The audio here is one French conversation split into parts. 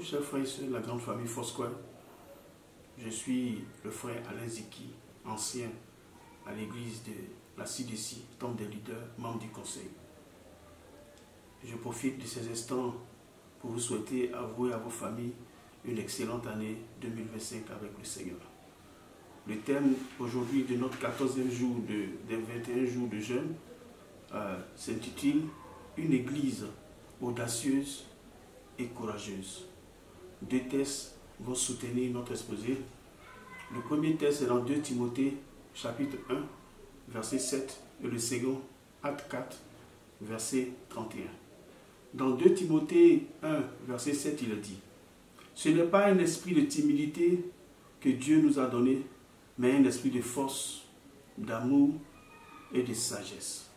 chers frères et sœurs de la grande famille Foursquare. Je suis le frère Alain Ziki, ancien à l'église de la CDC, temple des leaders, membre du conseil. Je profite de ces instants pour vous souhaiter avouer à vos familles une excellente année 2025 avec le Seigneur. Le thème aujourd'hui de notre 14e jour des 21 jours de jeûne s'intitule « Une église audacieuse et courageuse ». Deux textes vont soutenir notre exposé. Le premier texte est dans 2 Timothée, chapitre 1, verset 7, et le second, Acte 4, verset 31. Dans 2 Timothée 1, verset 7, il dit « Ce n'est pas un esprit de timidité que Dieu nous a donné, mais un esprit de force, d'amour et de sagesse. »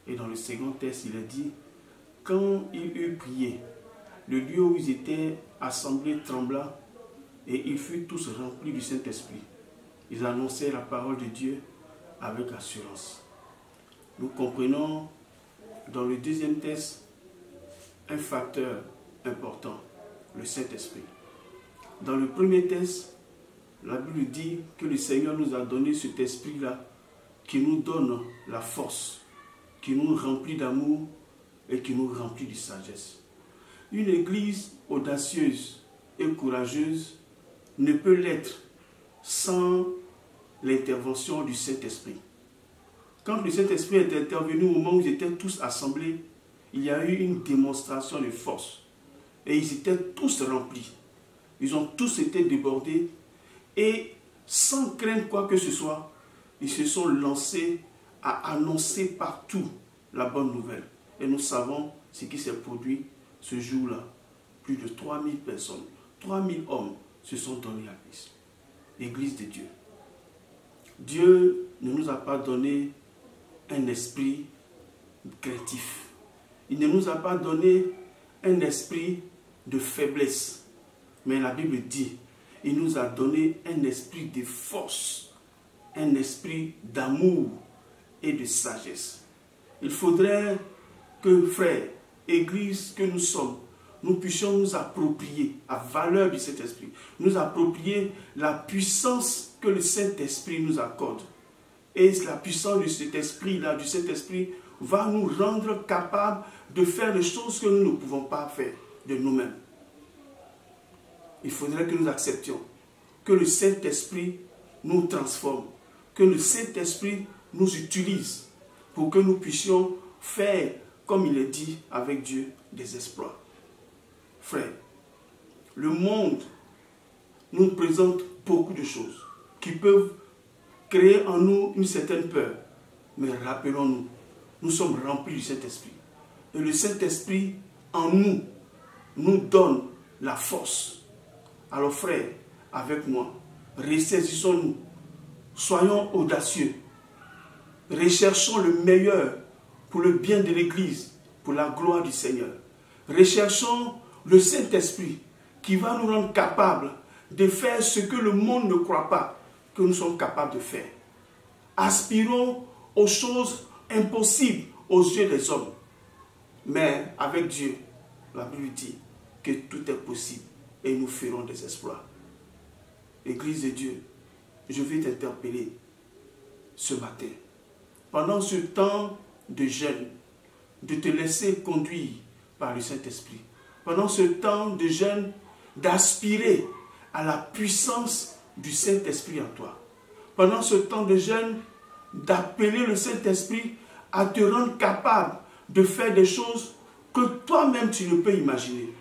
Et dans le second texte, il a dit « Quand ils eurent prié, le lieu où ils étaient assemblés trembla, et ils furent tous remplis du Saint-Esprit. Ils annonçaient la parole de Dieu avec assurance. » Nous comprenons dans le deuxième texte un facteur important, le Saint-Esprit. Dans le premier texte, la Bible dit que le Seigneur nous a donné cet esprit-là qui nous donne la force, qui nous remplit d'amour et qui nous remplit de sagesse. Une église audacieuse et courageuse ne peut l'être sans l'intervention du Saint-Esprit. Quand le Saint-Esprit est intervenu au moment où ils étaient tous assemblés, il y a eu une démonstration de force. Et ils étaient tous remplis. Ils ont tous été débordés. Et sans craindre quoi que ce soit, ils se sont lancés à annoncer partout la bonne nouvelle. Et nous savons ce qui s'est produit ce jour-là. Plus de 3000 personnes, 3000 hommes se sont donnés à Christ. L'Église de Dieu. Dieu ne nous a pas donné un esprit craintif. Il ne nous a pas donné un esprit de faiblesse. Mais la Bible dit, il nous a donné un esprit de force, un esprit d'amour et de sagesse. Il faudrait que, frères, Église que nous sommes, nous puissions nous approprier la valeur de cet esprit, nous approprier la puissance que le Saint-Esprit nous accorde. Et la puissance de cet esprit-là, du Saint-Esprit, va nous rendre capables de faire les choses que nous ne pouvons pas faire de nous-mêmes. Il faudrait que nous acceptions que le Saint-Esprit nous transforme, que le Saint-Esprit nous utilise pour que nous puissions faire, comme il est dit, avec Dieu, des exploits. Frères, le monde nous présente beaucoup de choses qui peuvent créer en nous une certaine peur. Mais rappelons-nous, nous sommes remplis du Saint-Esprit. Et le Saint-Esprit en nous, nous donne la force. Alors frères, avec moi, ressaisissons-nous, soyons audacieux, recherchons le meilleur pour le bien de l'Église, pour la gloire du Seigneur. Recherchons le Saint-Esprit qui va nous rendre capables de faire ce que le monde ne croit pas que nous sommes capables de faire. Aspirons aux choses impossibles aux yeux des hommes. Mais avec Dieu, la Bible dit que tout est possible et nous ferons des exploits. Église de Dieu, je vais t'interpeller ce matin. Pendant ce temps de jeûne, de te laisser conduire par le Saint-Esprit. Pendant ce temps de jeûne, d'aspirer à la puissance du Saint-Esprit en toi. Pendant ce temps de jeûne, d'appeler le Saint-Esprit à te rendre capable de faire des choses que toi-même tu ne peux imaginer.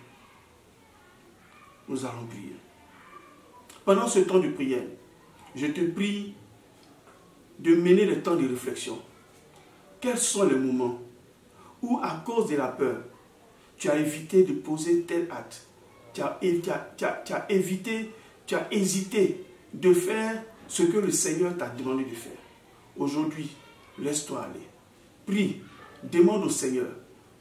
Nous allons prier. Pendant ce temps de prière, je te prie de mener le temps de réflexion. Quels sont les moments où, à cause de la peur, tu as évité de poser tel acte, tu as hésité de faire ce que le Seigneur t'a demandé de faire. Aujourd'hui, laisse-toi aller. Prie, demande au Seigneur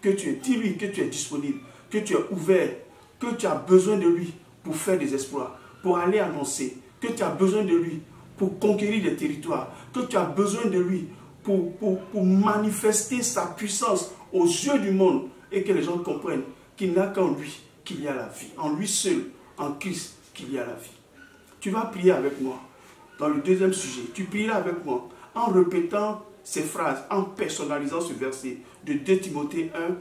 que tu es, dis-lui que tu es disponible, que tu es ouvert, que tu as besoin de lui pour faire des exploits, pour aller annoncer, que tu as besoin de lui pour conquérir des territoires, que tu as besoin de lui pour manifester sa puissance aux yeux du monde et que les gens comprennent qu'il n'a qu'en lui qu'il y a la vie. En lui seul, en Christ, qu'il y a la vie. Tu vas prier avec moi. Dans le deuxième sujet, tu prieras avec moi en répétant ces phrases, en personnalisant ce verset de 2 Timothée 1,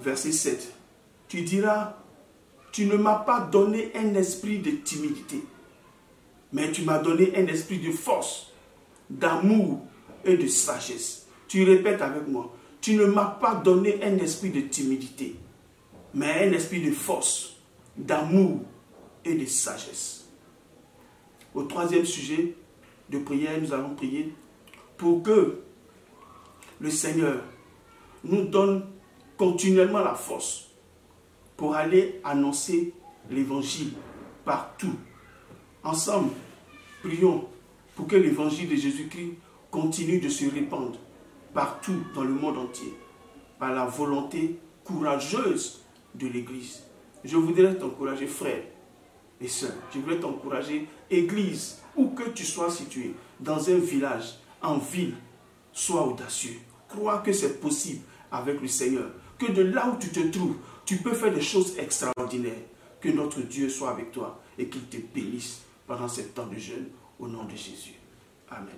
verset 7. Tu diras, tu ne m'as pas donné un esprit de timidité, mais tu m'as donné un esprit de force, d'amour et de sagesse. Tu répètes avec moi, tu ne m'as pas donné un esprit de timidité, mais un esprit de force, d'amour et de sagesse. Au troisième sujet de prière, nous allons prier pour que le Seigneur nous donne continuellement la force pour aller annoncer l'évangile partout. Ensemble, prions pour que l'évangile de Jésus-Christ continue de se répandre partout dans le monde entier par la volonté courageuse de l'Église. Je voudrais t'encourager, frères et sœurs, je voudrais t'encourager, Église, où que tu sois situé, dans un village, en ville, sois audacieux. Crois que c'est possible avec le Seigneur, que de là où tu te trouves, tu peux faire des choses extraordinaires. Que notre Dieu soit avec toi et qu'il te bénisse pendant ce temps de jeûne au nom de Jésus. Amen.